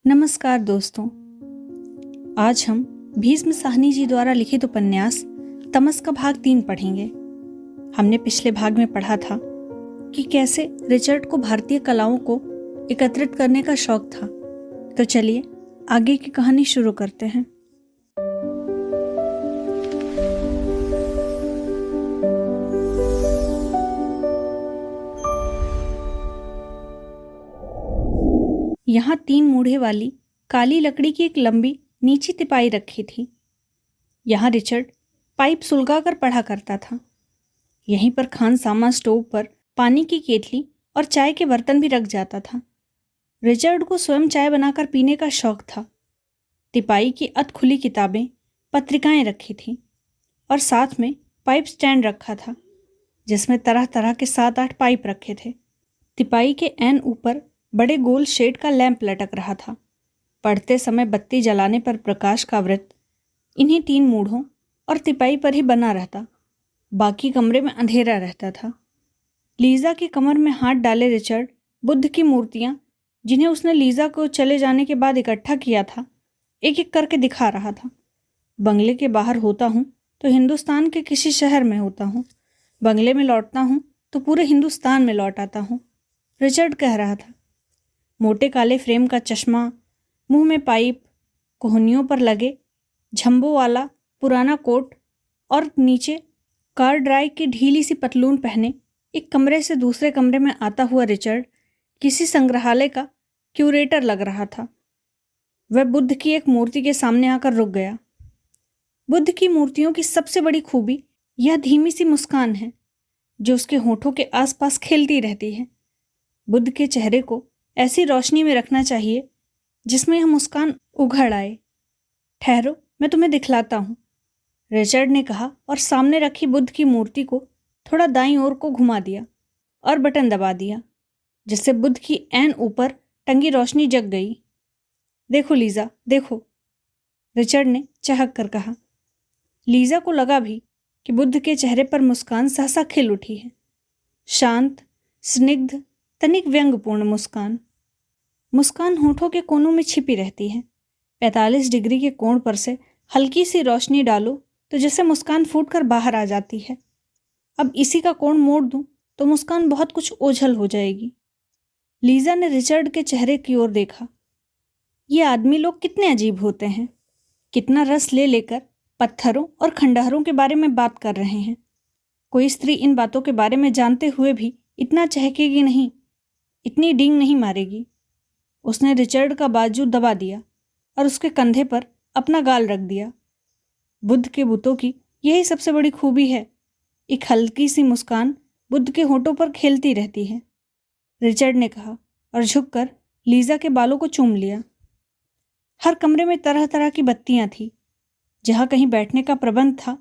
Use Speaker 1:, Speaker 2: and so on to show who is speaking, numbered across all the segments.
Speaker 1: नमस्कार दोस्तों, आज हम भीष्म साहनी जी द्वारा लिखित उपन्यास तमस का भाग 3 पढ़ेंगे। हमने पिछले भाग में पढ़ा था कि कैसे रिचर्ड को भारतीय कलाओं को एकत्रित करने का शौक था। तो चलिए आगे की कहानी शुरू करते हैं। यहाँ 3 मूढ़े वाली काली लकड़ी की एक लंबी नीची तिपाई रखी थी। यहाँ रिचर्ड पाइप सुलगाकर पढ़ा करता था। यहीं पर खानसामा स्टोव पर पानी की केतली और चाय के बर्तन भी रख जाता था। रिचर्ड को स्वयं चाय बनाकर पीने का शौक था। तिपाई की अधखुली किताबें, पत्रिकाएं रखी थीं और साथ में पाइप स्टैंड रखा था जिसमें तरह तरह के 7-8 पाइप रखे थे। तिपाई के ऐन ऊपर बड़े गोल शेड का लैंप लटक रहा था। पढ़ते समय बत्ती जलाने पर प्रकाश का वृत्त इन्हीं 3 मूढ़ों और तिपाई पर ही बना रहता, बाकी कमरे में अंधेरा रहता था। लीजा की कमर में हाथ डाले रिचर्ड बुद्ध की मूर्तियां, जिन्हें उसने लीजा को चले जाने के बाद इकट्ठा किया था, एक एक करके दिखा रहा था। बंगले के बाहर होता हूँ तो हिंदुस्तान के किसी शहर में होता हूँ, बंगले में लौटता हूँ तो पूरे हिंदुस्तान में लौट आता हूँ, रिचर्ड कह रहा था। मोटे काले फ्रेम का चश्मा, मुंह में पाइप, कोहनियों पर लगे झंबो वाला पुराना कोट और नीचे कार ड्राई की ढीली सी पतलून पहने एक कमरे से दूसरे कमरे में आता हुआ रिचर्ड किसी संग्रहालय का क्यूरेटर लग रहा था। वह बुद्ध की एक मूर्ति के सामने आकर रुक गया। बुद्ध की मूर्तियों की सबसे बड़ी खूबी यह धीमी सी मुस्कान है जो उसके होठों के आसपास खेलती रहती है। बुद्ध के चेहरे को ऐसी रोशनी में रखना चाहिए जिसमें यह मुस्कान उघड़ आए। ठहरो, मैं तुम्हें दिखलाता हूँ, रिचर्ड ने कहा और सामने रखी बुद्ध की मूर्ति को थोड़ा दाईं ओर को घुमा दिया और बटन दबा दिया, जिससे बुद्ध की ऐन ऊपर टंगी रोशनी जग गई। देखो लीजा, देखो, रिचर्ड ने चहक कर कहा। लीजा को लगा भी कि बुद्ध के चेहरे पर मुस्कान सहसा खिल उठी है। शांत, स्निग्ध, तनिक व्यंग्यपूर्ण मुस्कान होठों के कोनों में छिपी रहती है। 45 डिग्री के कोण पर से हल्की सी रोशनी डालो तो जैसे मुस्कान फूटकर बाहर आ जाती है। अब इसी का कोण मोड़ दूं तो मुस्कान बहुत कुछ ओझल हो जाएगी। लीजा ने रिचर्ड के चेहरे की ओर देखा। ये आदमी लोग कितने अजीब होते हैं, कितना रस ले लेकर पत्थरों और खंडहरों के बारे में बात कर रहे हैं। कोई स्त्री इन बातों के बारे में जानते हुए भी इतना चहकेगी नहीं, इतनी डींग नहीं मारेगी। उसने रिचर्ड का बाजू दबा दिया और उसके कंधे पर अपना गाल रख दिया। बुद्ध के बुतों की यही सबसे बड़ी खूबी है, एक हल्की सी मुस्कान बुद्ध के होठों पर खेलती रहती है, रिचर्ड ने कहा और झुककर लीजा के बालों को चूम लिया। हर कमरे में तरह तरह की बत्तियां थी। जहां कहीं बैठने का प्रबंध था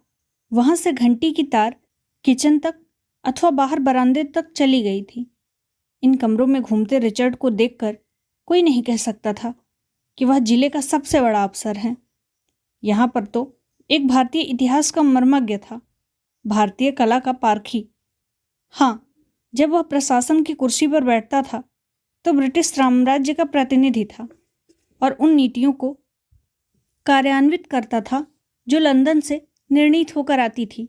Speaker 1: वहां से घंटी की तार किचन तक अथवा बाहर बरामदे तक चली गई थी। इन कमरों में घूमते रिचर्ड को देखकर कोई नहीं कह सकता था कि वह जिले का सबसे बड़ा अफसर है। यहाँ पर तो एक भारतीय इतिहास का मर्मज्ञ था, भारतीय कला का पारखी। हाँ, जब वह प्रशासन की कुर्सी पर बैठता था तो ब्रिटिश साम्राज्य का प्रतिनिधि था और उन नीतियों को कार्यान्वित करता था जो लंदन से निर्णीत होकर आती थी।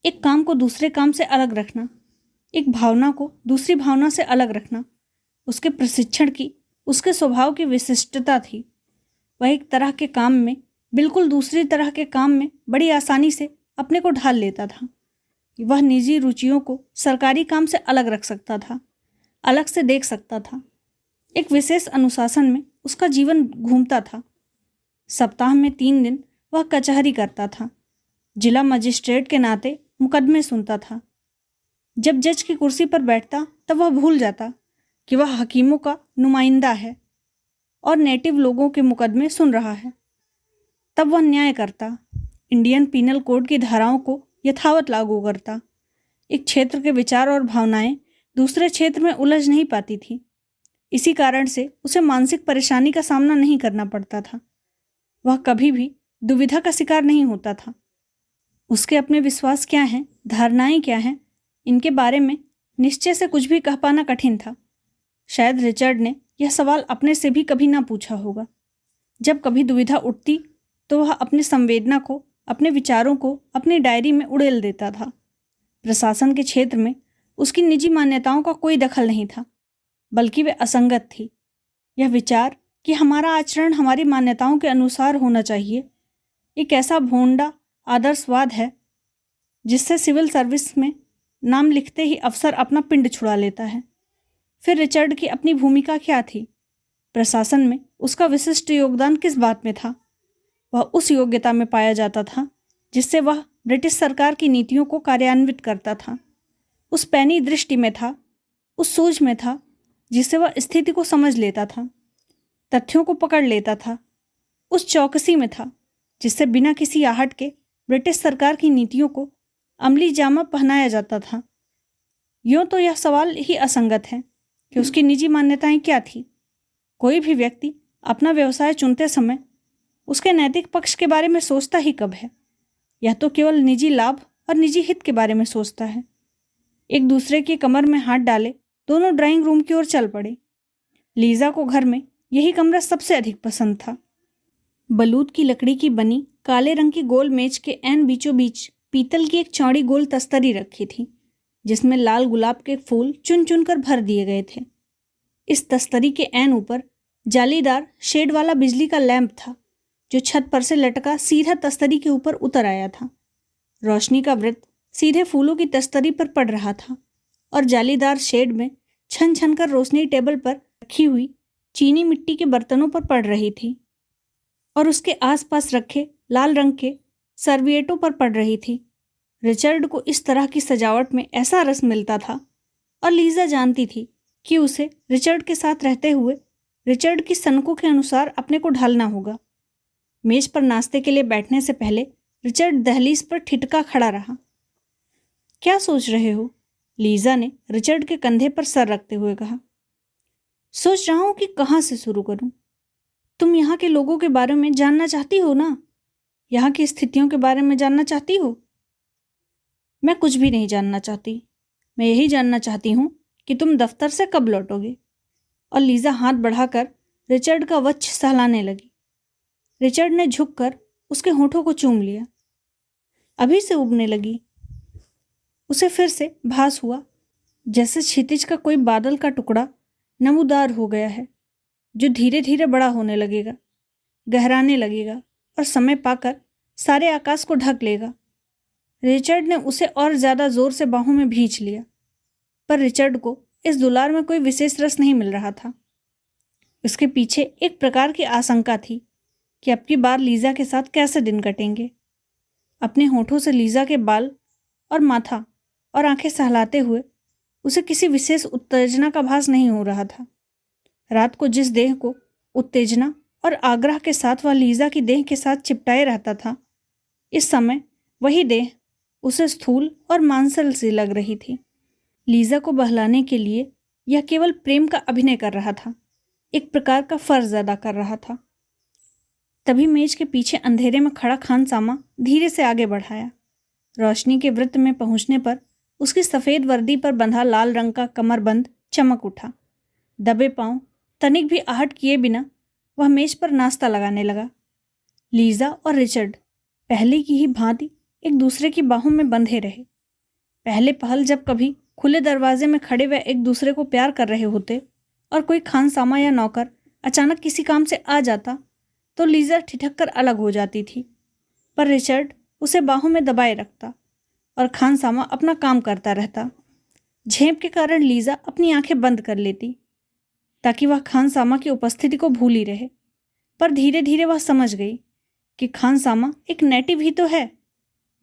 Speaker 1: एक काम को दूसरे काम से अलग रखना, एक भावना को दूसरी भावना से अलग रखना, उसके प्रशिक्षण की, उसके स्वभाव की विशिष्टता थी। वह एक तरह के काम में बिल्कुल दूसरी तरह के काम में बड़ी आसानी से अपने को ढाल लेता था। वह निजी रुचियों को सरकारी काम से अलग रख सकता था, अलग से देख सकता था। एक विशेष अनुशासन में उसका जीवन घूमता था। सप्ताह में 3 दिन वह कचहरी करता था, जिला मजिस्ट्रेट के नाते मुकदमे सुनता था। जब जज की कुर्सी पर बैठता तब वह भूल जाता कि वह हकीमों का नुमाइंदा है और नेटिव लोगों के मुकदमे सुन रहा है। तब वह न्याय करता, इंडियन पीनल कोड की धाराओं को यथावत लागू करता। एक क्षेत्र के विचार और भावनाएं दूसरे क्षेत्र में उलझ नहीं पाती थी। इसी कारण से उसे मानसिक परेशानी का सामना नहीं करना पड़ता था। वह कभी भी दुविधा का शिकार नहीं होता था। उसके अपने विश्वास क्या हैं, धारणाएं क्या हैं, इनके बारे में निश्चय से कुछ भी कह पाना कठिन था। शायद रिचर्ड ने यह सवाल अपने से भी कभी ना पूछा होगा। जब कभी दुविधा उठती तो वह अपने संवेदना को, अपने विचारों को अपनी डायरी में उड़ेल देता था। प्रशासन के क्षेत्र में उसकी निजी मान्यताओं का कोई दखल नहीं था, बल्कि वे असंगत थी। यह विचार कि हमारा आचरण हमारी मान्यताओं के अनुसार होना चाहिए एक ऐसा भोंडा आदर्शवाद है जिससे सिविल सर्विस में नाम लिखते ही अफसर अपना पिंड छुड़ा लेता है। फिर रिचर्ड की अपनी भूमिका क्या थी? प्रशासन में उसका विशिष्ट योगदान किस बात में था? वह उस योग्यता में पाया जाता था जिससे वह ब्रिटिश सरकार की नीतियों को कार्यान्वित करता था। उस पैनी दृष्टि में था, उस सूझ में था जिससे वह स्थिति को समझ लेता था, तथ्यों को पकड़ लेता था। उस चौकसी में था जिससे बिना किसी आहट के ब्रिटिश सरकार की नीतियों को अमली जामा पहनाया जाता था। यूँ तो यह सवाल ही असंगत है कि उसकी निजी मान्यताएं क्या थी। कोई भी व्यक्ति अपना व्यवसाय चुनते समय उसके नैतिक पक्ष के बारे में सोचता ही कब है? यह तो केवल निजी लाभ और निजी हित के बारे में सोचता है। एक दूसरे की कमर में हाथ डाले दोनों ड्राइंग रूम की ओर चल पड़े। लीजा को घर में यही कमरा सबसे अधिक पसंद था। बलूत की लकड़ी की बनी काले रंग की गोल मेज के ऐन बीचों बीच पीतल की एक चौड़ी गोल तस्तरी रखी थी, जिसमें लाल गुलाब के फूल चुन चुन कर भर दिए गए थे। इस तस्तरी के ऐन ऊपर जालीदार शेड वाला बिजली का लैंप था, जो छत पर से लटका सीधा तस्तरी के ऊपर उतर आया था। रोशनी का वृत्त सीधे फूलों की तस्तरी पर पड़ रहा था और जालीदार शेड में छन छन कर रोशनी टेबल पर रखी हुई चीनी मिट्टी के बर्तनों पर पड़ रही थी और उसके आसपास रखे लाल रंग के सर्विएटों पर पड़ रही थी। रिचर्ड को इस तरह की सजावट में ऐसा रस मिलता था और लीजा जानती थी कि उसे रिचर्ड के साथ रहते हुए रिचर्ड की सनकों के अनुसार अपने को ढालना होगा। मेज पर नाश्ते के लिए बैठने से पहले रिचर्ड दहलीज पर ठिठका खड़ा रहा। क्या सोच रहे हो? लीजा ने रिचर्ड के कंधे पर सर रखते हुए कहा। सोच रहा हूं कि कहां से शुरू करूं। तुम यहाँ के लोगों के बारे में जानना चाहती हो ना? यहाँ की स्थितियों के बारे में जानना चाहती हो? मैं कुछ भी नहीं जानना चाहती। मैं यही जानना चाहती हूँ कि तुम दफ्तर से कब लौटोगे। और लीजा हाथ बढ़ाकर रिचर्ड का वक्ष सहलाने लगी। रिचर्ड ने झुककर उसके होठों को चूम लिया। अभी से उबने लगी। उसे फिर से भास हुआ जैसे क्षितिज का कोई बादल का टुकड़ा नमूदार हो गया है, जो धीरे धीरे बड़ा होने लगेगा, गहराने लगेगा और समय पाकर सारे आकाश को ढक लेगा। रिचर्ड ने उसे और ज्यादा जोर से बाहों में भींच लिया, पर रिचर्ड को इस दुलार में कोई विशेष रस नहीं मिल रहा था। उसके पीछे एक प्रकार की आशंका थी कि अब की बार लीजा के साथ कैसे दिन कटेंगे। अपने होठों से लीजा के बाल और माथा और आंखें सहलाते हुए उसे किसी विशेष उत्तेजना का भास नहीं हो रहा था। रात को जिस देह को उत्तेजना और आग्रह के साथ वह लीजा की देह के साथ चिपटाए रहता था, इस समय वही देह उसे स्थूल और मांसल सी लग रही थी। लीजा को बहलाने के लिए यह केवल प्रेम का अभिनय कर रहा था, एक प्रकार का फर्ज अदा कर रहा था। तभी मेज के पीछे अंधेरे में खड़ा खानसामा धीरे से आगे बढ़ाया। रोशनी के वृत्त में पहुंचने पर उसकी सफ़ेद वर्दी पर बंधा लाल रंग का कमरबंद चमक उठा। दबे पांव, तनिक भी आहट किए बिना वह मेज पर नाश्ता लगाने लगा। लीजा और रिचर्ड पहले की ही भांति एक दूसरे की बाहों में बंधे रहे। पहले पहल जब कभी खुले दरवाजे में खड़े वे एक दूसरे को प्यार कर रहे होते और कोई खानसामा या नौकर अचानक किसी काम से आ जाता तो लीजा ठिठक कर अलग हो जाती थी, पर रिचर्ड उसे बाहों में दबाए रखता और खानसामा अपना काम करता रहता। झेप के कारण लीजा अपनी आंखें बंद कर लेती ताकि वह खानसामा की उपस्थिति को भूल ही रहे, पर धीरे धीरे वह समझ गई कि खानसामा एक नेटिव ही तो है,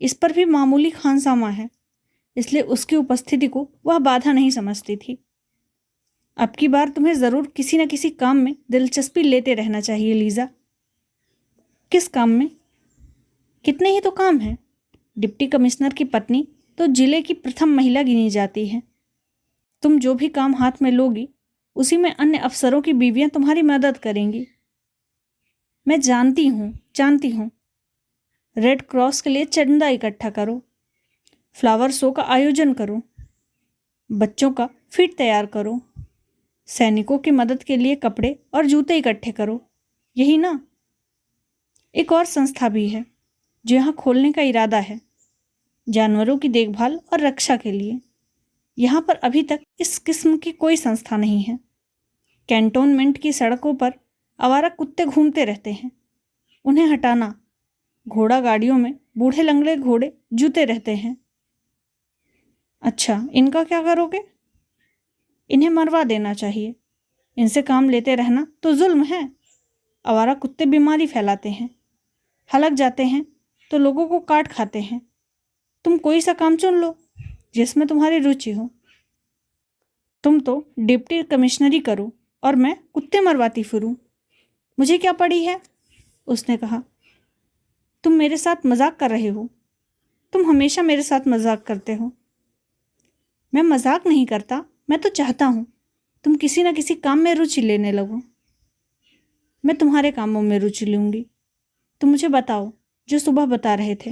Speaker 1: इस पर भी मामूली खानसामा है, इसलिए उसकी उपस्थिति को वह बाधा नहीं समझती थी। अब की बार तुम्हें ज़रूर किसी न किसी काम में दिलचस्पी लेते रहना चाहिए लीजा। किस काम में? कितने ही तो काम हैं। डिप्टी कमिश्नर की पत्नी तो जिले की प्रथम महिला गिनी जाती है। तुम जो भी काम हाथ में लोगी उसी में अन्य अफसरों की बीवियां तुम्हारी मदद करेंगी। मैं जानती हूँ। रेड क्रॉस के लिए चंदा इकट्ठा करो, फ्लावर शो का आयोजन करो, बच्चों का फिट तैयार करो, सैनिकों की मदद के लिए कपड़े और जूते इकट्ठे करो, यही ना? एक और संस्था भी है जो यहाँ खोलने का इरादा है, जानवरों की देखभाल और रक्षा के लिए। यहाँ पर अभी तक इस किस्म की कोई संस्था नहीं है। कैंटोनमेंट की सड़कों पर आवारा कुत्ते घूमते रहते हैं, उन्हें हटाना। घोड़ा गाड़ियों में बूढ़े लंगड़े घोड़े जूते रहते हैं। अच्छा, इनका क्या करोगे? इन्हें मरवा देना चाहिए। इनसे काम लेते रहना तो जुल्म है। आवारा कुत्ते बीमारी फैलाते हैं, हलक जाते हैं तो लोगों को काट खाते हैं। तुम कोई सा काम चुन लो जिसमें तुम्हारी रुचि हो। तुम तो डिप्टी कमिश्नरी करो और मैं कुत्ते मरवाती फिरूं। मुझे क्या पड़ी है? उसने कहा। तुम मेरे साथ मजाक कर रहे हो। तुम हमेशा मेरे साथ मजाक करते हो। मैं मजाक नहीं करता, मैं तो चाहता हूं तुम किसी न किसी काम में रुचि लेने लगो। मैं तुम्हारे कामों में रुचि लूंगी। तुम मुझे बताओ जो सुबह बता रहे थे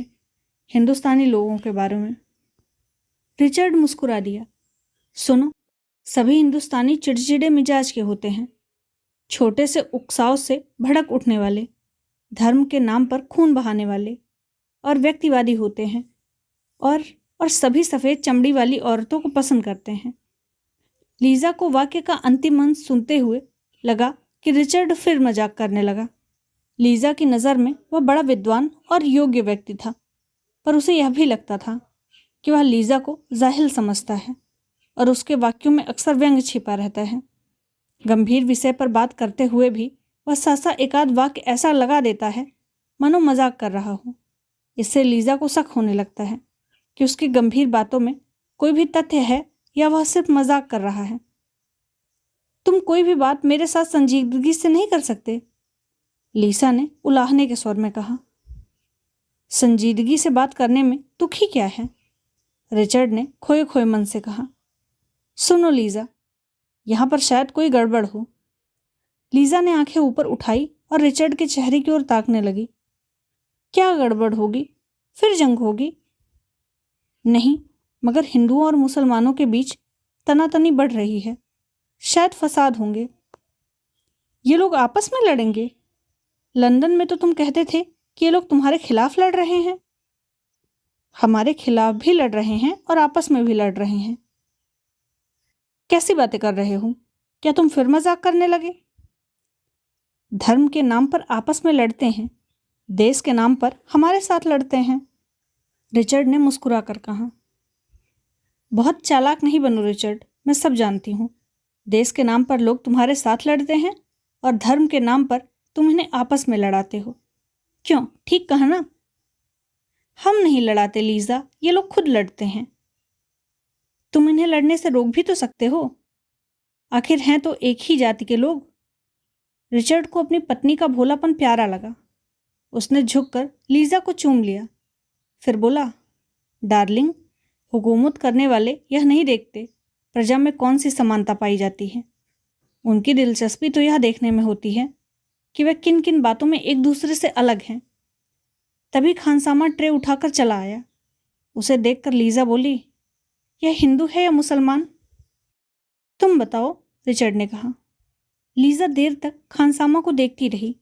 Speaker 1: हिंदुस्तानी लोगों के बारे में। रिचर्ड मुस्कुरा दिया। सुनो, सभी हिंदुस्तानी चिड़चिड़े मिजाज के होते हैं, छोटे से उकसाव से भड़क उठने वाले, धर्म के नाम पर खून बहाने वाले और व्यक्तिवादी होते हैं, और सभी सफ़ेद चमड़ी वाली औरतों को पसंद करते हैं। लीजा को वाक्य का अंतिम अंश सुनते हुए लगा कि रिचर्ड फिर मजाक करने लगा। लीजा की नज़र में वह बड़ा विद्वान और योग्य व्यक्ति था, पर उसे यह भी लगता था कि वह लीजा को जाहिल समझता है और उसके वाक्यों में अक्सर व्यंग छिपा रहता है। गंभीर विषय पर बात करते हुए भी वह सहसा एकाध वाक्य ऐसा लगा देता है मानो मजाक कर रहा हो। इससे लीजा को शक होने लगता है कि उसकी गंभीर बातों में कोई भी तथ्य है या वह सिर्फ मजाक कर रहा है। तुम कोई भी बात मेरे साथ संजीदगी से नहीं कर सकते, लीसा ने उलाहने के स्वर में कहा। संजीदगी से बात करने में दुखी क्या है? रिचर्ड ने खोए खोए मन से कहा। सुनो लीजा, यहाँ पर शायद कोई गड़बड़ हो। लीजा ने आंखें ऊपर उठाई और रिचर्ड के चेहरे की ओर ताकने लगी। क्या गड़बड़ होगी? फिर जंग होगी? नहीं, मगर हिंदुओं और मुसलमानों के बीच तनातनी बढ़ रही है। शायद फसाद होंगे। ये लोग आपस में लड़ेंगे? लंदन में तो तुम कहते थे कि ये लोग तुम्हारे खिलाफ लड़ रहे हैं। हमारे खिलाफ भी लड़ रहे हैं और आपस में भी लड़ रहे हैं। कैसी बातें कर रहे हो? क्या तुम फिर मजाक करने लगे? धर्म के नाम पर आपस में लड़ते हैं, देश के नाम पर हमारे साथ लड़ते हैं। रिचर्ड ने मुस्कुरा कर कहा। बहुत चालाक नहीं बनो रिचर्ड, मैं सब जानती हूँ। देश के नाम पर लोग तुम्हारे साथ लड़ते हैं और धर्म के नाम पर तुम इन्हें आपस में लड़ाते हो। क्यों, ठीक कहा ना? हम नहीं लड़ाते लीजा, ये लोग खुद लड़ते हैं। तुम इन्हें लड़ने से रोक भी तो सकते हो। आखिर हैं तो एक ही जाति के लोग। रिचर्ड को अपनी पत्नी का भोलापन प्यारा लगा। उसने झुककर लीजा को चूम लिया, फिर बोला, डार्लिंग, हुकूमत करने वाले यह नहीं देखते प्रजा में कौन सी समानता पाई जाती है। उनकी दिलचस्पी तो यह देखने में होती है कि वह किन किन बातों में एक दूसरे से अलग हैं। तभी खानसामा ट्रे उठाकर चला आया। उसे देखकर लीजा बोली, यह हिंदू है या मुसलमान? तुम बताओ, रिचर्ड ने कहा। लीजा देर तक खानसामा को देखती रही,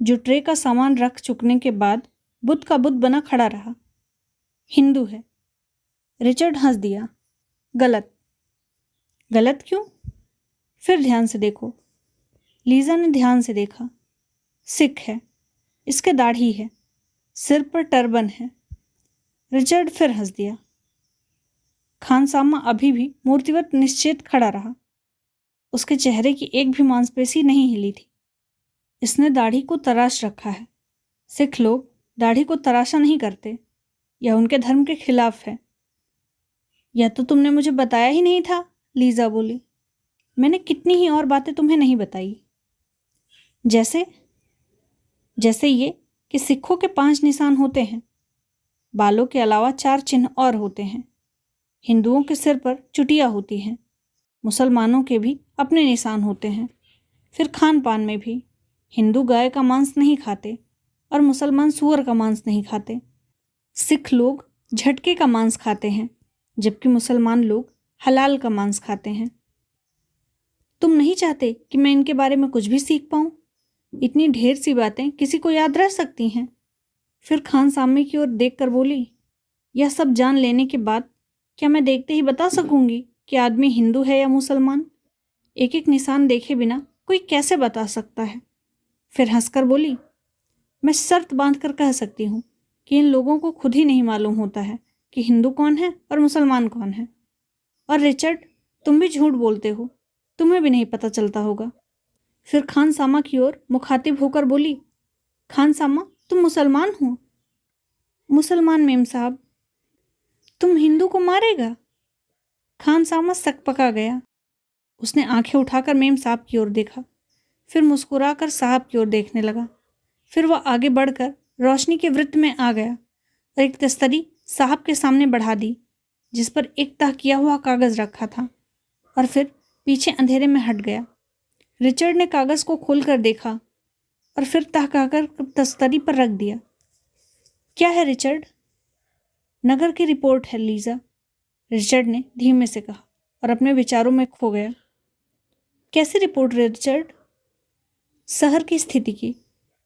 Speaker 1: जो ट्रे का सामान रख चुकने के बाद बुद्ध का बुद्ध बना खड़ा रहा। हिंदू है। रिचर्ड हंस दिया। गलत। गलत क्यों? फिर ध्यान से देखो। लीजा ने ध्यान से देखा। सिख है, इसके दाढ़ी है, सिर पर टर्बन है। रिचर्ड फिर हंस दिया। खानसामा अभी भी मूर्तिवत निश्चेत खड़ा रहा। उसके चेहरे की एक भी मांसपेशी नहीं हिली थी। इसने दाढ़ी को तराश रखा है। सिख लोग दाढ़ी को तराशा नहीं करते, यह उनके धर्म के खिलाफ है। यह तो तुमने मुझे बताया ही नहीं था, लीजा बोली। मैंने कितनी ही और बातें तुम्हें नहीं बताई। जैसे जैसे ये कि सिखों के 5 निशान होते हैं। बालों के अलावा 4 चिन्ह और होते हैं। हिंदुओं के सिर पर चुटिया होती हैं। मुसलमानों के भी अपने निशान होते हैं। फिर खान पान में भी हिंदू गाय का मांस नहीं खाते और मुसलमान सूअर का मांस नहीं खाते। सिख लोग झटके का मांस खाते हैं, जबकि मुसलमान लोग हलाल का मांस खाते हैं। तुम नहीं चाहते कि मैं इनके बारे में कुछ भी सीख पाऊं? इतनी ढेर सी बातें किसी को याद रह सकती हैं? फिर खान सामे की ओर देखकर बोली, यह सब जान लेने के बाद क्या मैं देखते ही बता सकूंगी कि आदमी हिंदू है या मुसलमान? एक एक निशान देखे बिना कोई कैसे बता सकता है? फिर हंसकर बोली, मैं शर्त बांधकर कह सकती हूँ कि इन लोगों को खुद ही नहीं मालूम होता है कि हिंदू कौन है और मुसलमान कौन है। और रिचर्ड, तुम भी झूठ बोलते हो, तुम्हें भी नहीं पता चलता होगा। फिर खान सामा की ओर मुखातिब होकर बोली, खान सामा, तुम मुसलमान हो? मुसलमान मेम साहब। तुम हिंदू को मारेगा? खान सामा सकपका गया। उसने आंखें उठाकर मेम साहब की ओर देखा, फिर मुस्कुराकर साहब की ओर देखने लगा। फिर वह आगे बढ़कर रोशनी के वृत्त में आ गया और एक तस्तरी साहब के सामने बढ़ा दी, जिस पर एक तह किया हुआ कागज रखा था, और फिर पीछे अंधेरे में हट गया। रिचर्ड ने कागज को खोलकर देखा और फिर तह कहकर तस्तरी पर रख दिया। क्या है रिचर्ड? नगर की रिपोर्ट है लीजा, रिचर्ड ने धीमे से कहा और अपने विचारों में खो गया। कैसी रिपोर्ट रिचर्ड? शहर की स्थिति की।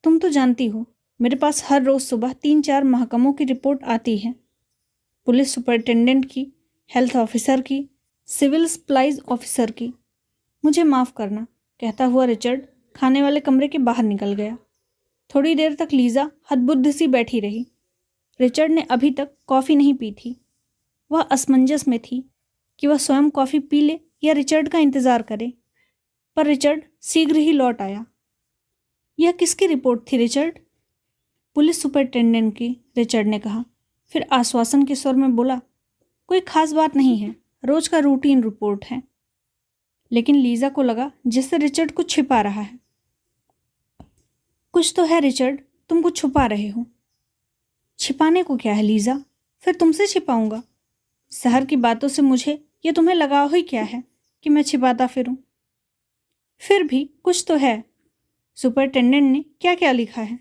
Speaker 1: तुम तो जानती हो, मेरे पास हर रोज सुबह 3-4 महकमों की रिपोर्ट आती है। पुलिस सुपरिटेंडेंट की, हेल्थ ऑफिसर की, सिविल सप्लाईज ऑफिसर की। मुझे माफ़ करना, कहता हुआ रिचर्ड खाने वाले कमरे के बाहर निकल गया। थोड़ी देर तक लीजा हतबुद्ध सी बैठी रही। रिचर्ड ने अभी तक कॉफ़ी नहीं पी थी। वह असमंजस में थी कि वह स्वयं कॉफ़ी पी ले या रिचर्ड का इंतज़ार करे, पर रिचर्ड शीघ्र ही लौट आया। यह किसकी रिपोर्ट थी रिचर्ड? पुलिस सुपरिटेंडेंट की, रिचर्ड ने कहा। फिर आश्वासन के स्वर में बोला, कोई खास बात नहीं है, रोज का रूटीन रिपोर्ट है। लेकिन लीजा को लगा जैसे रिचर्ड कुछ छिपा रहा है। कुछ तो है रिचर्ड, तुम कुछ छुपा रहे हो। छिपाने को क्या है लीजा? फिर तुमसे छिपाऊंगा? शहर की बातों से मुझे या तुम्हें लगाव ही क्या है कि मैं छिपाता फिरूं? फिर भी कुछ तो है। सुपरिटेंडेंट ने क्या क्या लिखा है?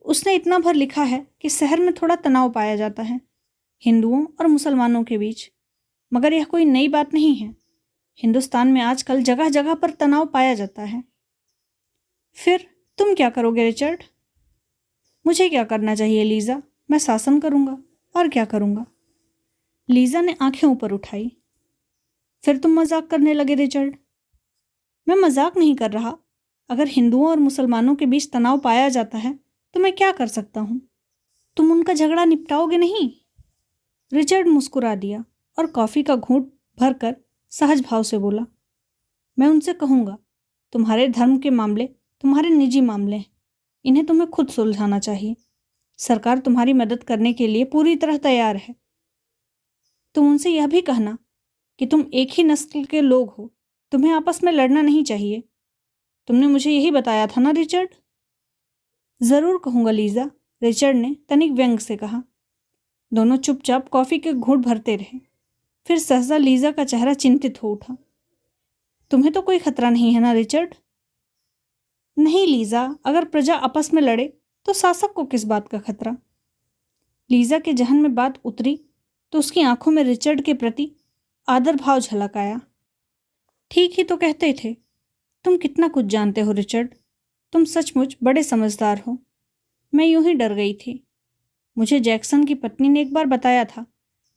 Speaker 1: उसने इतना भर लिखा है कि शहर में थोड़ा तनाव पाया जाता है हिंदुओं और मुसलमानों के बीच, मगर यह कोई नई बात नहीं है। हिंदुस्तान में आजकल जगह जगह पर तनाव पाया जाता है। फिर तुम क्या करोगे रिचर्ड? मुझे क्या करना चाहिए लीजा? मैं शासन करूंगा, और क्या करूंगा? लीजा ने आंखें ऊपर उठाई। फिर तुम मजाक करने लगे रिचर्ड। मैं मजाक नहीं कर रहा। अगर हिंदुओं और मुसलमानों के बीच तनाव पाया जाता है तो मैं क्या कर सकता हूं? तुम उनका झगड़ा निपटाओगे नहीं? रिचर्ड मुस्कुरा दिया और कॉफी का घूंट भरकर सहज भाव से बोला, मैं उनसे कहूंगा, तुम्हारे धर्म के मामले तुम्हारे निजी मामले हैं, इन्हें तुम्हें खुद सुलझाना चाहिए। सरकार तुम्हारी मदद करने के लिए पूरी तरह तैयार है। तुम उनसे यह भी कहना कि तुम एक ही नस्ल के लोग हो, तुम्हें आपस में लड़ना नहीं चाहिए। तुमने मुझे यही बताया था ना रिचर्ड? जरूर कहूंगा लीजा, रिचर्ड ने तनिक व्यंग से कहा। दोनों चुपचाप कॉफी के घूंट भरते रहे। फिर सहसा लीजा का चेहरा चिंतित हो उठा। तुम्हें तो कोई खतरा नहीं है ना रिचर्ड? नहीं लीजा, अगर प्रजा आपस में लड़े तो शासक को किस बात का खतरा? लीजा के जहन में बात उतरी तो उसकी आंखों में रिचर्ड के प्रति आदर भाव झलक आया। ठीक ही तो कहते थे। तुम कितना कुछ जानते हो रिचर्ड, तुम सचमुच बड़े समझदार हो। मैं यूं ही डर गई थी। मुझे जैक्सन की पत्नी ने एक बार बताया था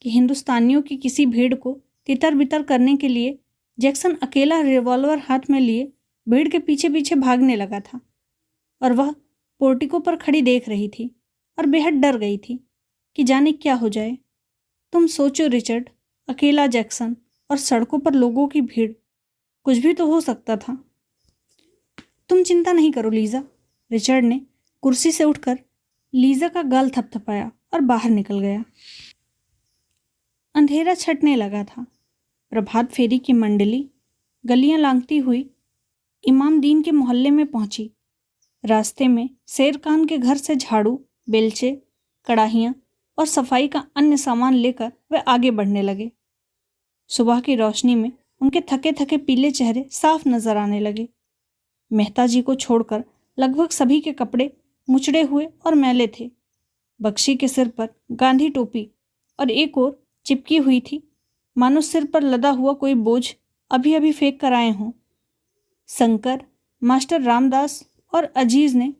Speaker 1: कि हिंदुस्तानियों की किसी भीड़ को तितर बितर करने के लिए जैक्सन अकेला रिवॉल्वर हाथ में लिए भीड़ के पीछे पीछे भागने लगा था, और वह पोर्टिको पर खड़ी देख रही थी और बेहद डर गई थी कि जाने क्या हो जाए। तुम सोचो रिचर्ड, अकेला जैक्सन और सड़कों पर लोगों की भीड़, कुछ भी तो हो सकता था। तुम चिंता नहीं करो लीजा, रिचर्ड ने कुर्सी से उठकर लीजा का गाल थपथपाया और बाहर निकल गया। अंधेरा छटने लगा था। प्रभात फेरी की मंडली गलियां लांघती हुई इमाम दीन के मोहल्ले में पहुंची। रास्ते में शेर खान के घर से झाड़ू, बेलचे, कड़ाहियाँ और सफाई का अन्य सामान लेकर वे आगे बढ़ने लगे। सुबह की रोशनी में उनके थके थके पीले चेहरे साफ नजर आने लगे। मेहता जी को छोड़कर लगभग सभी के कपड़े मुचड़े हुए और मैले थे। बख्शी के सिर पर गांधी टोपी और एक और चिपकी हुई थी, मानो सिर पर लदा हुआ कोई बोझ अभी अभी फेंक कर आए हों। शंकर, मास्टर रामदास और अजीज ने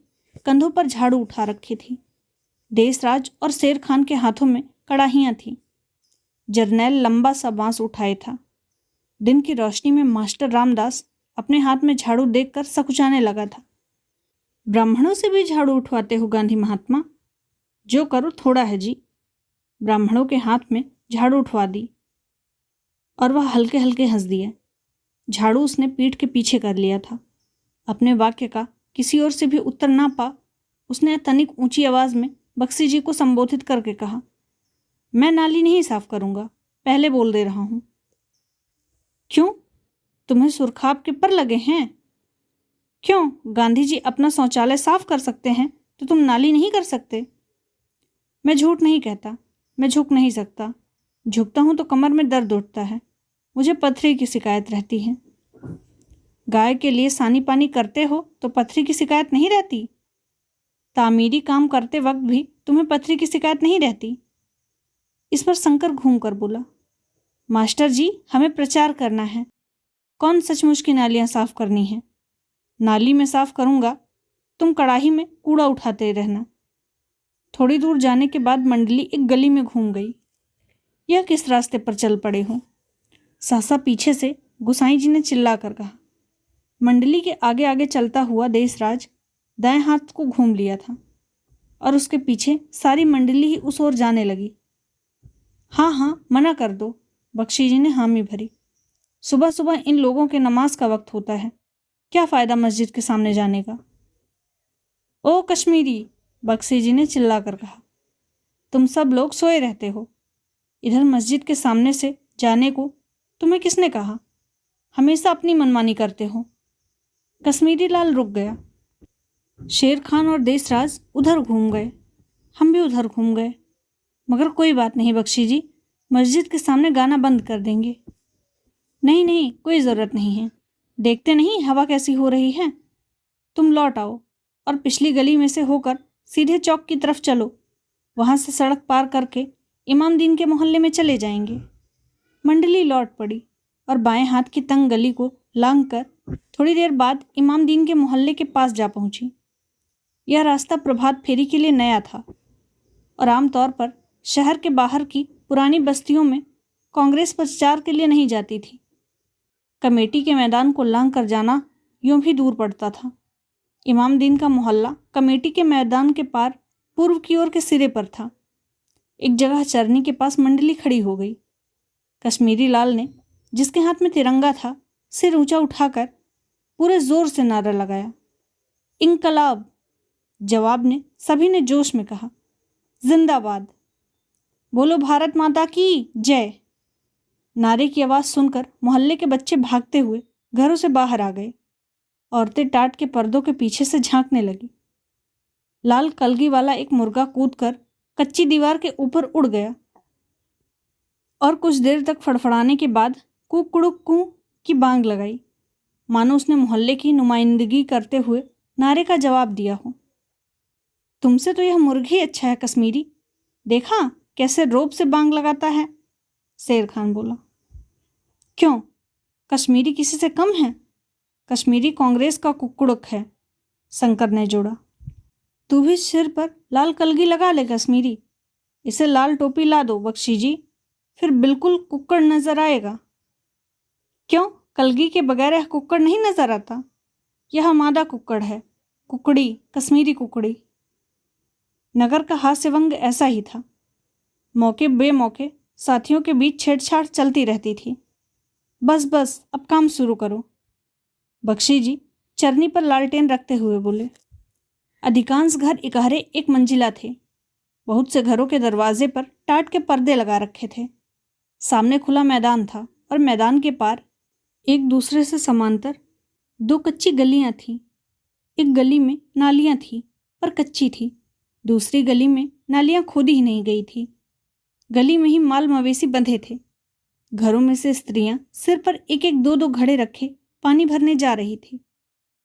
Speaker 1: कंधों पर झाड़ू उठा रखी थी। देसराज और शेर खान के हाथों में कड़ाहियाँ थीं। जरनैल लंबा सा बांस उठाए था। दिन की रोशनी में मास्टर रामदास अपने हाथ में झाड़ू देखकर सकुचाने लगा था। ब्राह्मणों से भी झाड़ू उठवाते हो गांधी महात्मा? जो करो थोड़ा है जी। ब्राह्मणों के हाथ में झाड़ू उठवा दी और वह हल्के हल्के हंस दिया। झाड़ू उसने पीठ के पीछे कर लिया था। अपने वाक्य का किसी और से भी उत्तर ना पा उसने तनिक ऊंची आवाज में बख्शी जी को संबोधित करके कहा, मैं नाली नहीं साफ करूंगा, पहले बोल दे रहा हूं। क्यों, तुम्हें सुरखाब के पर लगे हैं? क्यों, गांधी जी अपना शौचालय साफ कर सकते हैं तो तुम नाली नहीं कर सकते? मैं झूठ नहीं कहता, मैं झुक नहीं सकता। झुकता हूं तो कमर में दर्द उठता है। मुझे पथरी की शिकायत रहती है। गाय के लिए सानी पानी करते हो तो पथरी की शिकायत नहीं रहती? तामीरी काम करते वक्त भी तुम्हें पथरी की शिकायत नहीं रहती? इस पर शंकर घूम कर बोला, मास्टर जी, हमें प्रचार करना है। कौन सचमुच की नालियां साफ करनी है? नाली में साफ करूंगा, तुम कड़ाही में कूड़ा उठाते रहना। थोड़ी दूर जाने के बाद मंडली एक गली में घूम गई। यह किस रास्ते पर चल पड़े हो? सहसा पीछे से गुसाई जी ने चिल्लाकर कहा। मंडली के आगे आगे चलता हुआ देसराज दाएं हाथ को घूम लिया था और उसके पीछे सारी मंडली ही उस ओर जाने लगी। हाँ हाँ, मना कर दो, बख्शी जी ने हामी भरी। सुबह सुबह इन लोगों के नमाज का वक्त होता है, क्या फ़ायदा मस्जिद के सामने जाने का? ओ कश्मीरी, बख्शी जी ने चिल्लाकर कहा, तुम सब लोग सोए रहते हो। इधर मस्जिद के सामने से जाने को तुम्हें किसने कहा? हमेशा अपनी मनमानी करते हो। कश्मीरी लाल रुक गया। शेर खान और देसराज उधर घूम गए, हम भी उधर घूम गए। मगर कोई बात नहीं बख्शी जी, मस्जिद के सामने गाना बंद कर देंगे। नहीं नहीं, कोई ज़रूरत नहीं है। देखते नहीं हवा कैसी हो रही है? तुम लौट आओ और पिछली गली में से होकर सीधे चौक की तरफ चलो। वहाँ से सड़क पार करके इमामदीन के मोहल्ले में चले जाएंगे। मंडली लौट पड़ी और बाएं हाथ की तंग गली को लांघकर थोड़ी देर बाद इमामदीन के मोहल्ले के पास जा पहुंची। यह रास्ता प्रभात फेरी के लिए नया था और आमतौर पर शहर के बाहर की पुरानी बस्तियों में कांग्रेस प्रचार के लिए नहीं जाती थी। कमेटी के मैदान को लांघ कर जाना यूं भी दूर पड़ता था। इमामदीन का मोहल्ला कमेटी के मैदान के पार पूर्व की ओर के सिरे पर था। एक जगह चरनी के पास मंडली खड़ी हो गई। कश्मीरी लाल ने, जिसके हाथ में तिरंगा था, सिर ऊंचा उठाकर पूरे जोर से नारा लगाया, इंकलाब। जवाब ने सभी ने जोश में कहा, जिंदाबाद। बोलो भारत माता की जय। नारे की आवाज़ सुनकर मोहल्ले के बच्चे भागते हुए घरों से बाहर आ गए। औरतें टाट के पर्दों के पीछे से झांकने लगी। लाल कलगी वाला एक मुर्गा कूदकर कच्ची दीवार के ऊपर उड़ गया और कुछ देर तक फड़फड़ाने के बाद कुक कुड़ुक कू की बांग लगाई, मानो उसने मोहल्ले की नुमाइंदगी करते हुए नारे का जवाब दिया हो। तुमसे तो यह मुर्ग ही अच्छा है कश्मीरी, देखा कैसे रोब से बांग लगाता है? शेर खान बोला। क्यों, कश्मीरी किसी से कम है? कश्मीरी कांग्रेस का कुक्कुड़क है, शंकर ने जोड़ा। तू भी सिर पर लाल कलगी लगा ले कश्मीरी। इसे लाल टोपी ला दो बख्शी जी, फिर बिल्कुल कुक्कड़ नजर आएगा। क्यों, कलगी के बगैर यह कुक्कड़ नहीं नजर आता? यह मादा कुक्कड़ है, कुकड़ी, कश्मीरी कुकड़ी। नगर का हास्यवंग ऐसा ही था। मौके बेमौके साथियों के बीच छेड़छाड़ चलती रहती थी। बस बस, अब काम शुरू करो, बख्शी जी चरनी पर लालटेन रखते हुए बोले। अधिकांश घर इकहरे एक मंजिला थे। बहुत से घरों के दरवाजे पर टाट के पर्दे लगा रखे थे। सामने खुला मैदान था और मैदान के पार एक दूसरे से समांतर दो कच्ची गलियां थीं। एक गली में नालियां थीं पर कच्ची थी। दूसरी गली में नालियां खोदी ही नहीं गई थी। गली में ही माल मवेशी बंधे थे। घरों में से स्त्रियां सिर पर एक एक दो दो घड़े रखे पानी भरने जा रही थी।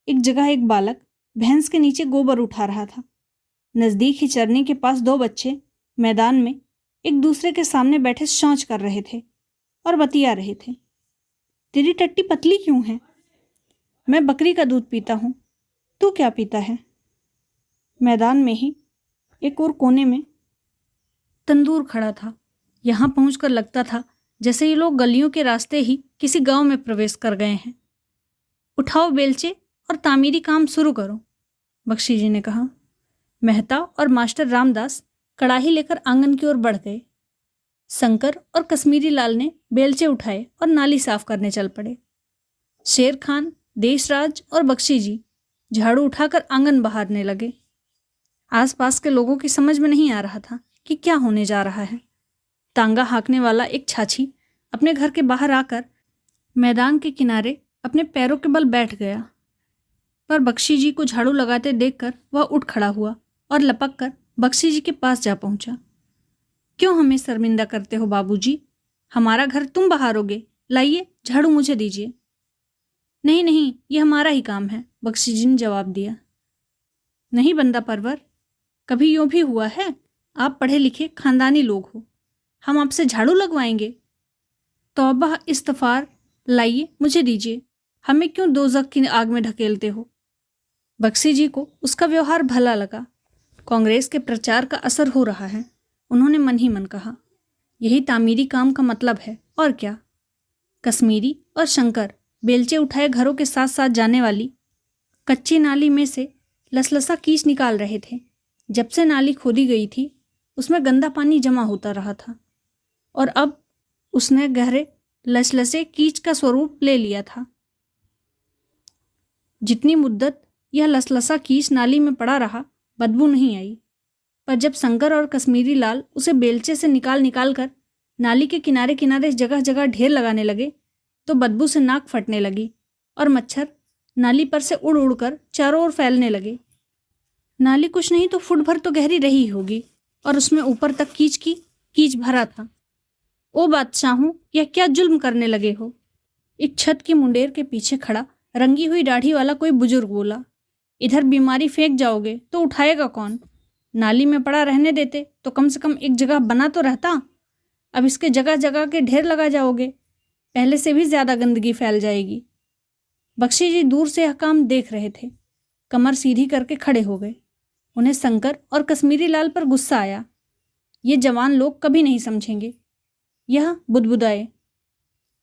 Speaker 1: एक जगह एक बालक भैंस के नीचे गोबर उठा रहा था। नजदीक ही चरनी के पास दो बच्चे मैदान में एक दूसरे के सामने बैठे शौच कर रहे थे और बतिया रहे थे। तेरी टट्टी पतली क्यों है? मैं बकरी का दूध पीता हूँ, तू क्या पीता है? मैदान में ही एक और कोने में तंदूर खड़ा था। यहाँ पहुंचकर लगता था जैसे ये लोग गलियों के रास्ते ही किसी गांव में प्रवेश कर गए हैं। उठाओ बेलचे और तामीरी काम शुरू करो, बख्शी जी ने कहा। मेहता और मास्टर रामदास कड़ाही लेकर आंगन की ओर बढ़ गए। शंकर और कश्मीरी लाल ने बेलचे उठाए और नाली साफ करने चल पड़े। शेर खान, देशराज और बख्शी जी झाड़ू उठाकर आंगन बहारने लगे। आसपास के लोगों की समझ में नहीं आ रहा था कि क्या होने जा रहा है। तांगा हाँकने वाला एक छाछी अपने घर के बाहर आकर मैदान के किनारे अपने पैरों के बल बैठ गया, पर बख्शी जी को झाड़ू लगाते देखकर वह उठ खड़ा हुआ और लपक कर बख्शी जी के पास जा पहुंचा। क्यों हमें शर्मिंदा करते हो बाबूजी? हमारा घर तुम बहारोगे, लाइए झाड़ू मुझे दीजिए। नहीं नहीं, ये हमारा ही काम है, बख्शी जी ने जवाब दिया। नहीं बंदा परवर, कभी यूं भी हुआ है? आप पढ़े लिखे खानदानी लोग हो, हम आपसे झाड़ू लगवाएंगे? तौबा इस्तफार, लाइए मुझे दीजिए, हमें क्यों दोज़ख की आग में ढकेलते हो? बख्शी जी को उसका व्यवहार भला लगा। कांग्रेस के प्रचार का असर हो रहा है, उन्होंने मन ही मन कहा। यही तामीरी काम का मतलब है, और क्या। कश्मीरी और शंकर बेलचे उठाए घरों के साथ साथ जाने वाली कच्ची नाली में से लसलसा कीच निकाल रहे थे। जब से नाली खोदी गई थी उसमें गंदा पानी जमा होता रहा था और अब उसने गहरे लसलसे कीच का स्वरूप ले लिया था। जितनी मुद्दत यह लसलसा कीच नाली में पड़ा रहा, बदबू नहीं आई, पर जब शंकर और कश्मीरी लाल उसे बेलचे से निकाल कर नाली के किनारे किनारे जगह जगह ढेर लगाने लगे तो बदबू से नाक फटने लगी और मच्छर नाली पर से उड़ उड़ कर चारों ओर फैलने लगे। नाली कुछ नहीं तो फुट भर तो गहरी रही होगी और उसमें ऊपर तक कीच भरा था। ओ बादशाहूं, यह क्या जुल्म करने लगे हो? एक छत की मुंडेर के पीछे खड़ा रंगी हुई दाढ़ी वाला कोई बुजुर्ग बोला। इधर बीमारी फेंक जाओगे तो उठाएगा कौन? नाली में पड़ा रहने देते तो कम से कम एक जगह बना तो रहता। अब इसके जगह जगह के ढेर लगा जाओगे, पहले से भी ज्यादा गंदगी फैल जाएगी। बख्शी जी दूर से यह काम देख रहे थे, कमर सीधी करके खड़े हो गए। उन्हें शंकर और कश्मीरी लाल पर गुस्सा आया। ये जवान लोग कभी नहीं समझेंगे। यह बुदबुदाए।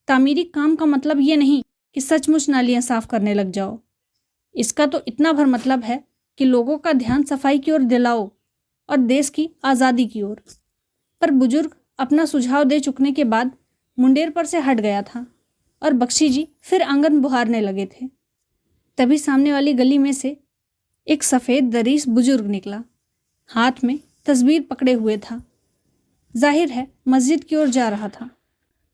Speaker 1: तामीरी काम का मतलब ये नहीं कि सचमुच नालियां साफ करने लग जाओ। इसका तो इतना भर मतलब है कि लोगों का ध्यान सफाई की ओर दिलाओ और देश की आज़ादी की ओर। पर बुजुर्ग अपना सुझाव दे चुकने के बाद मुंडेर पर से हट गया था और बख्शी जी फिर आंगन बुहारने लगे थे। तभी सामने वाली गली में से एक सफ़ेद दरीस बुजुर्ग निकला, हाथ में तस्बीर पकड़े हुए था। जाहिर है मस्जिद की ओर जा रहा था।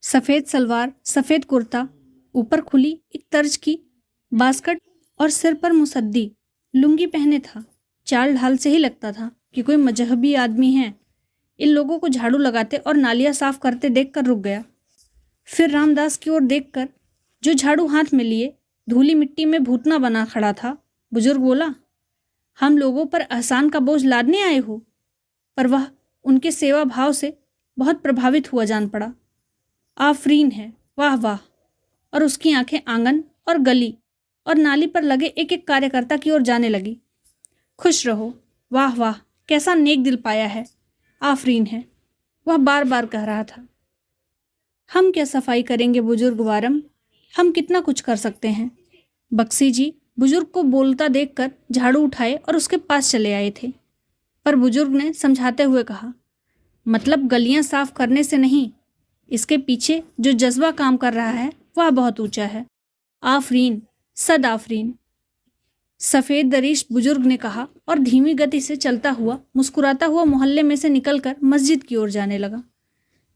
Speaker 1: सफ़ेद सलवार, सफ़ेद कुर्ता, ऊपर खुली एक तर्ज की बास्कट और सिर पर मुसद्दी लुंगी पहने था। चाल ढाल से ही लगता था कि कोई मजहबी आदमी है। इन लोगों को झाड़ू लगाते और नालियां साफ करते देखकर रुक गया। फिर रामदास की ओर देखकर, जो झाड़ू हाथ में लिए धूली मिट्टी में भूतना बना खड़ा था, बुजुर्ग बोला, हम लोगों पर एहसान का बोझ लादने आए हो? पर वह उनके सेवा भाव से बहुत प्रभावित हुआ जान पड़ा। आफरीन है, वाह वाह। और उसकी आंखें आंगन और गली और नाली पर लगे एक एक कार्यकर्ता की ओर जाने लगी। खुश रहो, वाह वाह, कैसा नेक दिल पाया है, आफरीन है, वह बार बार कह रहा था। हम क्या सफाई करेंगे बुजुर्ग वारम, हम कितना कुछ कर सकते हैं। बख्शी जी बुजुर्ग को बोलता देखकर झाड़ू उठाए और उसके पास चले आए थे, पर बुजुर्ग ने समझाते हुए कहा, मतलब गलियां साफ करने से नहीं, इसके पीछे जो जज्बा काम कर रहा है वह बहुत ऊंचा है। आफरीन, सद आफरीन। सफ़ेद दरीश बुजुर्ग ने कहा और धीमी गति से चलता हुआ मुस्कुराता हुआ मोहल्ले में से निकलकर मस्जिद की ओर जाने लगा।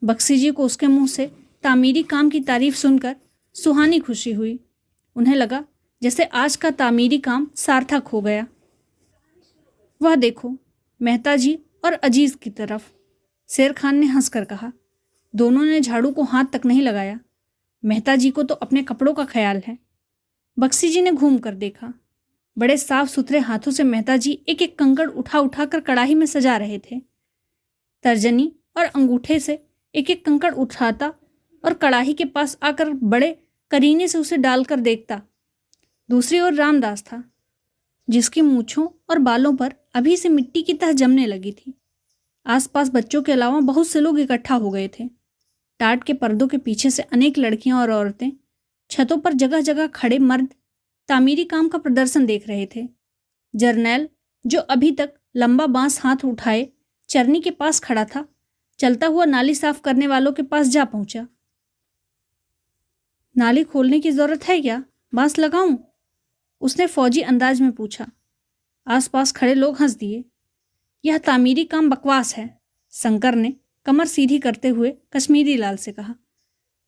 Speaker 1: बख्शी जी को उसके मुंह से तामीरी काम की तारीफ सुनकर सुहानी खुशी हुई। उन्हें लगा जैसे आज का तामीरी काम सार्थक हो गया। वह देखो, मेहता जी और अजीज की तरफ, शेर खान ने हंसकर कहा। दोनों ने झाड़ू को हाथ तक नहीं लगाया। मेहता जी को तो अपने कपड़ों का ख्याल है। बख्शी जी ने घूम कर देखा। बड़े साफ सुथरे हाथों से मेहता जी एक एक कंकड़ उठा उठा कर कड़ाही में सजा रहे थे। तर्जनी और अंगूठे से एक एक कंकड़ उठाता और कड़ाही के पास आकर बड़े करीने से उसे डालकर देखता। दूसरी ओर रामदास था, जिसकी मूंछों और बालों पर अभी से मिट्टी की तह जमने लगी थी। आसपास बच्चों के अलावा बहुत से लोग इकट्ठा हो गए थे। टाट के पर्दों के पीछे से अनेक लड़कियां और औरतें, छतों पर जगह जगह खड़े मर्द तामीरी काम का प्रदर्शन देख रहे थे। जरनैल, जो अभी तक लंबा बांस हाथ उठाए चरनी के पास खड़ा था, चलता हुआ नाली साफ करने वालों के पास जा पहुंचा। नाली खोलने की जरूरत है क्या? बांस लगाऊं? उसने फौजी अंदाज में पूछा। आसपास खड़े लोग हंस दिए। यह तामीरी काम बकवास है, शंकर ने कमर सीधी करते हुए कश्मीरी लाल से कहा।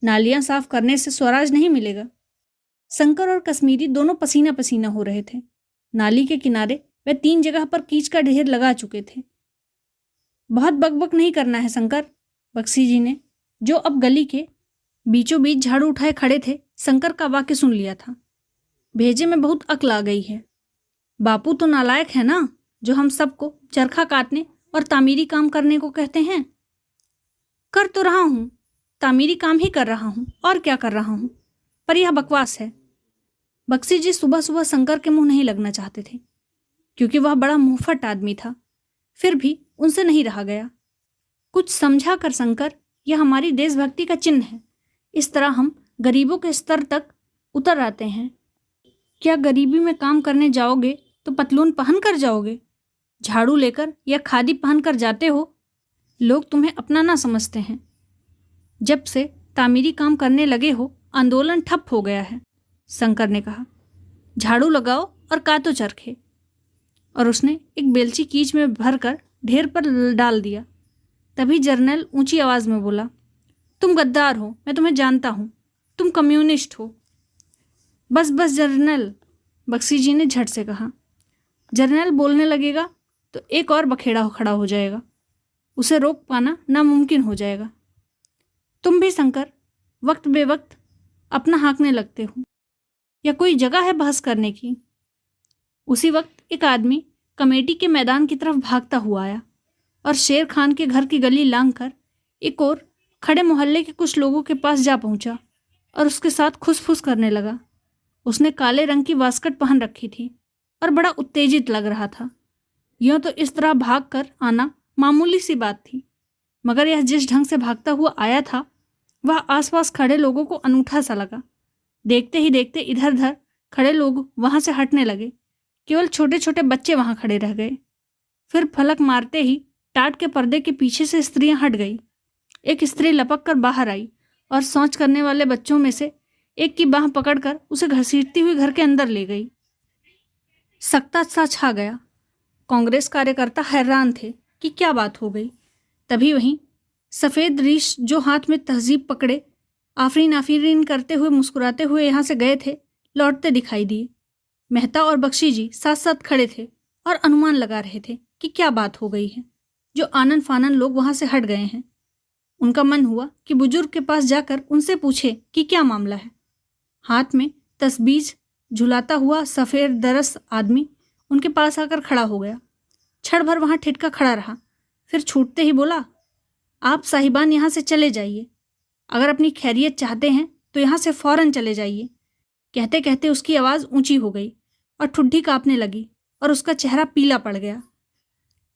Speaker 1: नालियां साफ करने से स्वराज नहीं मिलेगा। शंकर और कश्मीरी दोनों पसीना पसीना हो रहे थे। नाली के किनारे वे 3 जगह पर कीच का ढेर लगा चुके थे। बहुत बकबक नहीं करना है शंकर, बख्शी जी ने, जो अब गली के बीचों बीच झाड़ू उठाए खड़े थे, शंकर का वाक्य सुन लिया था। भेजे में बहुत अक्ल आ गई है। बापू तो नालायक है ना, जो हम सबको चरखा काटने और तामीरी काम करने को कहते हैं। कर तो रहा हूं, तामीरी काम ही कर रहा हूं, और क्या कर रहा हूं, पर यह बकवास है। बख्शी जी सुबह सुबह शंकर के मुंह नहीं लगना चाहते थे, क्योंकि वह बड़ा मुंहफट आदमी था। फिर भी उनसे नहीं रहा गया। कुछ समझा कर शंकर, यह हमारी देशभक्ति का चिन्ह है। इस तरह हम गरीबों के स्तर तक उतर आते हैं। क्या गरीबी में काम करने जाओगे तो पतलून पहन कर जाओगे? झाड़ू लेकर या खादी पहन कर जाते हो? लोग तुम्हें अपना ना समझते हैं। जब से तामीरी काम करने लगे हो, आंदोलन ठप हो गया है, शंकर ने कहा। झाड़ू लगाओ और काटो चरखे। और उसने एक बेलची कीच में भरकर ढेर पर डाल दिया। तभी जर्नल ऊंची आवाज में बोला, तुम गद्दार हो, मैं तुम्हें जानता हूं, तुम कम्युनिस्ट हो। बस बस जर्नल, बख्शी जी ने झट से कहा। जर्नल बोलने लगेगा तो एक और बखेड़ा खड़ा हो जाएगा, उसे रोक पाना नामुमकिन हो जाएगा। तुम भी शंकर वक्त बेवक्त अपना हाँकने लगते हो, या कोई जगह है बहस करने की? उसी वक्त एक आदमी कमेटी के मैदान की तरफ भागता हुआ आया और शेर खान के घर की गली लांघकर एक और खड़े मोहल्ले के कुछ लोगों के पास जा पहुंचा और उसके साथ खुसफुस करने लगा। उसने काले रंग की वास्कट पहन रखी थी और बड़ा उत्तेजित लग रहा था। यूं तो इस तरह भाग कर आना मामूली सी बात थी, मगर यह जिस ढंग से भागता हुआ आया था, वह आसपास खड़े लोगों को अनूठा सा लगा। देखते ही देखते इधर उधर खड़े लोग वहां से हटने लगे। केवल छोटे छोटे बच्चे वहां खड़े रह गए। फिर फलक मारते ही टाट के पर्दे के पीछे से स्त्रियां हट गई। एक स्त्री लपक कर बाहर आई और शौच करने वाले बच्चों में से एक की बाह पकड़कर उसे घसीटती हुई घर के अंदर ले गई। सख्ता सा छा गया। कांग्रेस कार्यकर्ता हैरान थे कि क्या बात हो गई। तभी वहीं सफ़ेद रीश, जो हाथ में तहजीब पकड़े आफरीन आफरीन करते हुए मुस्कुराते हुए यहाँ से गए थे, लौटते दिखाई दिए। मेहता और बख्शी जी साथ साथ खड़े थे और अनुमान लगा रहे थे कि क्या बात हो गई है, जो आनन फानन लोग वहां से हट गए हैं। उनका मन हुआ कि बुजुर्ग के पास जाकर उनसे पूछे कि क्या मामला है। हाथ में तस्बीज झुलाता हुआ सफ़ेद दरस आदमी उनके पास आकर खड़ा हो गया। क्षण भर वहां ठिठका खड़ा रहा, फिर छूटते ही बोला, आप साहिबान यहाँ से चले जाइए। अगर अपनी खैरियत चाहते हैं तो यहाँ से फौरन चले जाइए। कहते कहते उसकी आवाज़ ऊंची हो गई और ठुड्डी कांपने लगी और उसका चेहरा पीला पड़ गया।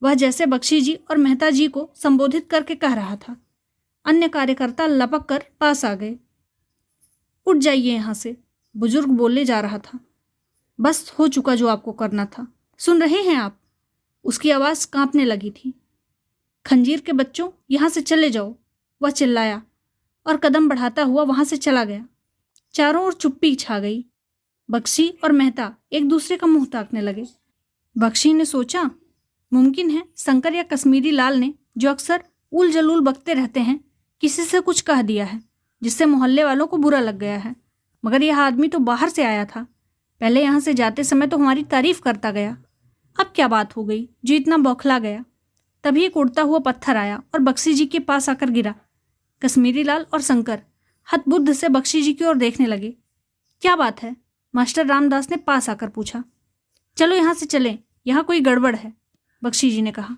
Speaker 1: वह जैसे बख्शी जी और मेहता जी को संबोधित करके कह रहा था। अन्य कार्यकर्ता लपक कर पास आ गए। उठ जाइए यहाँ से, बुजुर्ग बोले जा रहा था। बस हो चुका जो आपको करना था, सुन रहे हैं आप? उसकी आवाज़ कांपने लगी थी। खंजीर के बच्चों, यहाँ से चले जाओ, वह चिल्लाया और कदम बढ़ाता हुआ वहां से चला गया। चारों ओर चुप्पी छा गई। बख्शी और मेहता एक दूसरे का मुंह ताकने लगे। बख्शी ने सोचा, मुमकिन है शंकर या कश्मीरी लाल ने, जो अक्सर उल जलूल बकते रहते हैं, किसी से कुछ कह दिया है जिससे मोहल्ले वालों को बुरा लग गया है। मगर यह आदमी तो बाहर से आया था, पहले यहाँ से जाते समय तो हमारी तारीफ करता गया। अब क्या बात हो गई जो इतना बौखला गया? तभी एक उड़ता हुआ पत्थर आया और बख्शी जी के पास आकर गिरा। कश्मीरी लाल और शंकर हतबुद्ध से बख्शी जी की ओर देखने लगे। क्या बात है? मास्टर रामदास ने पास आकर पूछा। चलो यहाँ से चलें, यहाँ कोई गड़बड़ है, बख्शी जी ने कहा।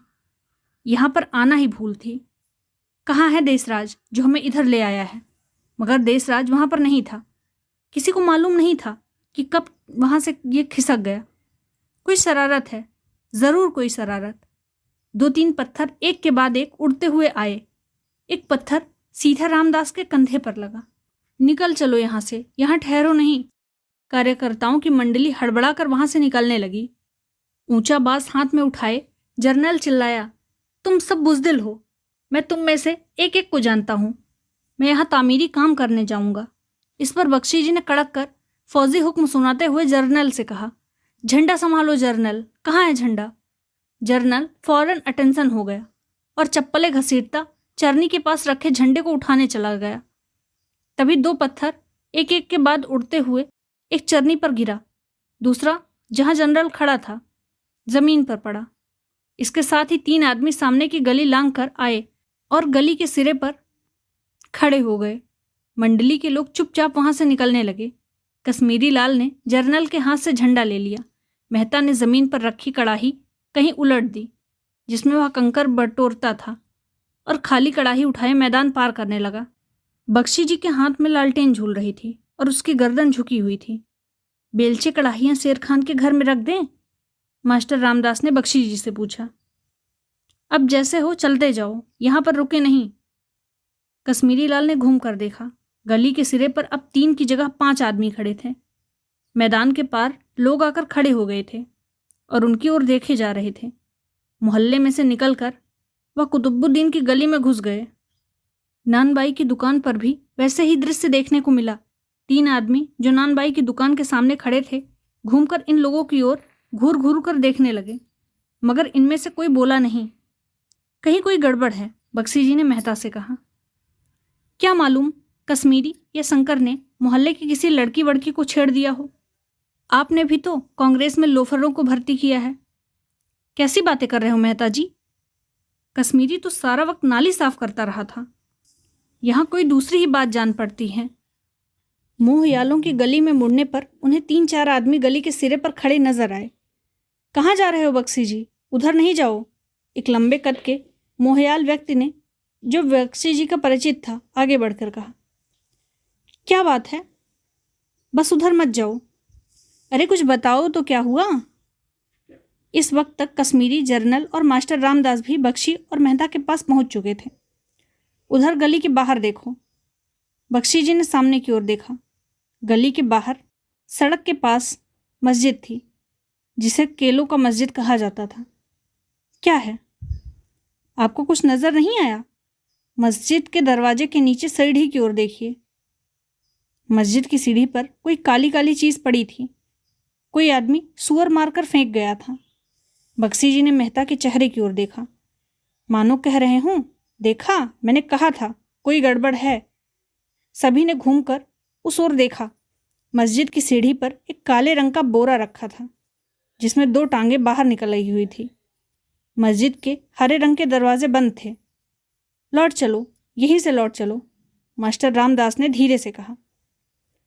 Speaker 1: यहाँ पर आना ही भूल थी। कहाँ है देशराज जो हमें इधर ले आया है? मगर देशराज वहाँ पर नहीं था। किसी को मालूम नहीं था कि कब वहाँ से ये खिसक गया। कोई शरारत है, ज़रूर कोई शरारत। 2-3 पत्थर एक के बाद एक उड़ते हुए आए। एक पत्थर सीधा रामदास के कंधे पर लगा। निकल चलो यहाँ से, यहाँ ठहरो नहीं। कार्यकर्ताओं की मंडली हड़बड़ाकर वहाँ से निकलने लगी। ऊंचा बांस हाथ में उठाए जर्नल चिल्लाया, तुम सब बुज़दिल हो। मैं तुम में से एक एक को जानता हूँ। मैं यहाँ तामीरी काम करने जाऊँगा। इस पर बख्शी जी ने कड़क कर फौजी हुक्म सुनाते हुए जर्नल से कहा, झंडा संभालो जर्नल, कहाँ है झंडा? जर्नल फौरन अटेंशन हो गया और चप्पलें घसीटता चरनी के पास रखे झंडे को उठाने चला गया। तभी 2 पत्थर एक एक के बाद उड़ते हुए एक चरनी पर गिरा, दूसरा जहां जनरल खड़ा था जमीन पर पड़ा। इसके साथ ही 3 आदमी सामने की गली लांघ कर आए और गली के सिरे पर खड़े हो गए। मंडली के लोग चुपचाप वहां से निकलने लगे। कश्मीरी लाल ने जर्नल के हाथ से झंडा ले लिया। मेहता ने जमीन पर रखी कड़ाही कहीं उलट दी जिसमें वह कंकर बटोरता था और खाली कड़ाही उठाए मैदान पार करने लगा। बख्शी जी के हाथ में लालटेन झूल रही थी और उसकी गर्दन झुकी हुई थी। बेलचे कड़ाहियाँ शेर खान के घर में रख दें? मास्टर रामदास ने बख्शी जी से पूछा। अब जैसे हो चलते जाओ, यहाँ पर रुके नहीं। कश्मीरी लाल ने घूम कर देखा। गली के सिरे पर अब 3 की जगह 5 आदमी खड़े थे। मैदान के पार लोग आकर खड़े हो गए थे और उनकी ओर देखे जा रहे थे। मोहल्ले में से निकलकर वह कुतुबुद्दीन की गली में घुस गए। नानबाई की दुकान पर भी वैसे ही दृश्य देखने को मिला। 3 आदमी जो नानबाई की दुकान के सामने खड़े थे घूमकर इन लोगों की ओर घूर घूर कर देखने लगे, मगर इनमें से कोई बोला नहीं। कहीं कोई गड़बड़ है, बख्शी जी ने मेहता से कहा। क्या मालूम कश्मीरी या शंकर ने मोहल्ले की किसी लड़की वड़की को छेड़ दिया हो। आपने भी तो कांग्रेस में लोफरों को भर्ती किया है। कैसी बातें कर रहे हो मेहता जी? कश्मीरी तो सारा वक्त नाली साफ करता रहा था। यहाँ कोई दूसरी ही बात जान पड़ती है। मोहयालों की गली में मुड़ने पर उन्हें 3-4 आदमी गली के सिरे पर खड़े नजर आए। कहाँ जा रहे हो बख्शी जी? उधर नहीं जाओ। एक लंबे कद के मोहयाल व्यक्ति ने, जो बख्शी जी का परिचित था, आगे बढ़कर कहा। क्या बात है? बस उधर मत जाओ। अरे कुछ बताओ तो क्या हुआ? इस वक्त तक कश्मीरी, जर्नल और मास्टर रामदास भी बख्शी और मेहता के पास पहुंच चुके थे। उधर गली के बाहर देखो। बख्शी जी ने सामने की ओर देखा। गली के बाहर सड़क के पास मस्जिद थी जिसे केलों का मस्जिद कहा जाता था। क्या है? आपको कुछ नजर नहीं आया? मस्जिद के दरवाजे के नीचे सीढ़ी की ओर देखिए। मस्जिद की सीढ़ी पर कोई काली काली चीज पड़ी थी। कोई आदमी सुअर मारकर फेंक गया था। बख्शी जी ने मेहता के चेहरे की ओर देखा, मानो कह रहे हूं, देखा, मैंने कहा था कोई गड़बड़ है। सभी ने घूमकर उस ओर देखा। मस्जिद की सीढ़ी पर एक काले रंग का बोरा रखा था जिसमें 2 टांगें बाहर निकल आई हुई थी। मस्जिद के हरे रंग के दरवाजे बंद थे। लौट चलो, यहीं से लौट चलो, मास्टर रामदास ने धीरे से कहा।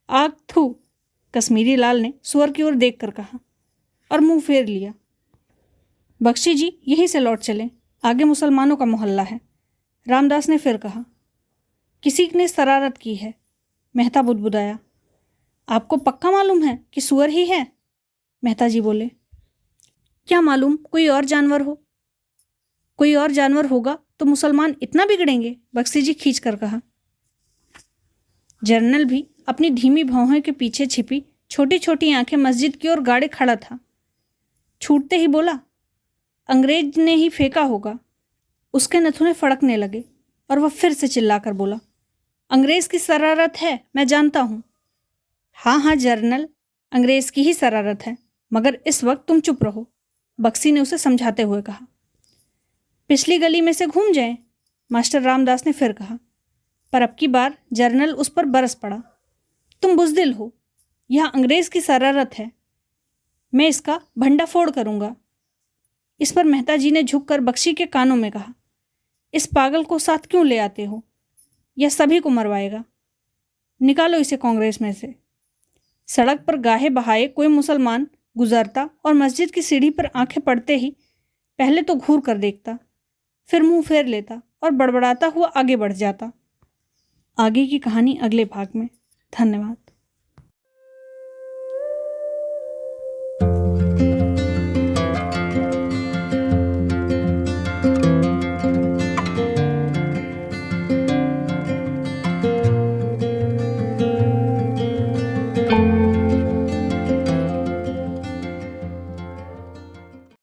Speaker 1: आग थू, कश्मीरी लाल ने सुअर की ओर देखकर कहा और मुंह फेर लिया। बख्शी जी यहीं से लौट चलें, आगे मुसलमानों का मोहल्ला है। रामदास ने फिर कहा। किसी ने शरारत की है, मेहता बुदबुदाया। आपको पक्का मालूम है कि सुअर ही है? मेहता जी बोले। क्या मालूम कोई और जानवर हो? कोई और जानवर होगा तो मुसलमान इतना बिगड़ेंगे? बख्शी जी खींच कर कहा। जर्नल भी अपनी धीमी भौहों के पीछे छिपी छोटी छोटी आंखें मस्जिद की ओर गाड़े खड़ा था। छूटते ही बोला, अंग्रेज ने ही फेंका होगा। उसके नथुने फड़कने लगे और वह फिर से चिल्लाकर बोला, अंग्रेज की शरारत है, मैं जानता हूँ। हाँ हाँ जर्नल, अंग्रेज की ही शरारत है, मगर इस वक्त तुम चुप रहो, बख्शी ने उसे समझाते हुए कहा। पिछली गली में से घूम जाएं, मास्टर रामदास ने फिर कहा। पर अब की बार जर्नल उस पर बरस पड़ा। तुम बुज़दिल हो, यह अंग्रेज की शरारत है, मैं इसका भंडाफोड़ करूंगा। इस पर मेहता जी ने झुककर बख्शी के कानों में कहा, इस पागल को साथ क्यों ले आते हो? यह सभी को मरवाएगा। निकालो इसे कांग्रेस में से। सड़क पर गाहे बहाए कोई मुसलमान गुजरता और मस्जिद की सीढ़ी पर आंखें पड़ते ही पहले तो घूर कर देखता, फिर मुंह फेर लेता और बड़बड़ाता हुआ आगे बढ़ जाता। आगे की कहानी अगले भाग में। धन्यवाद।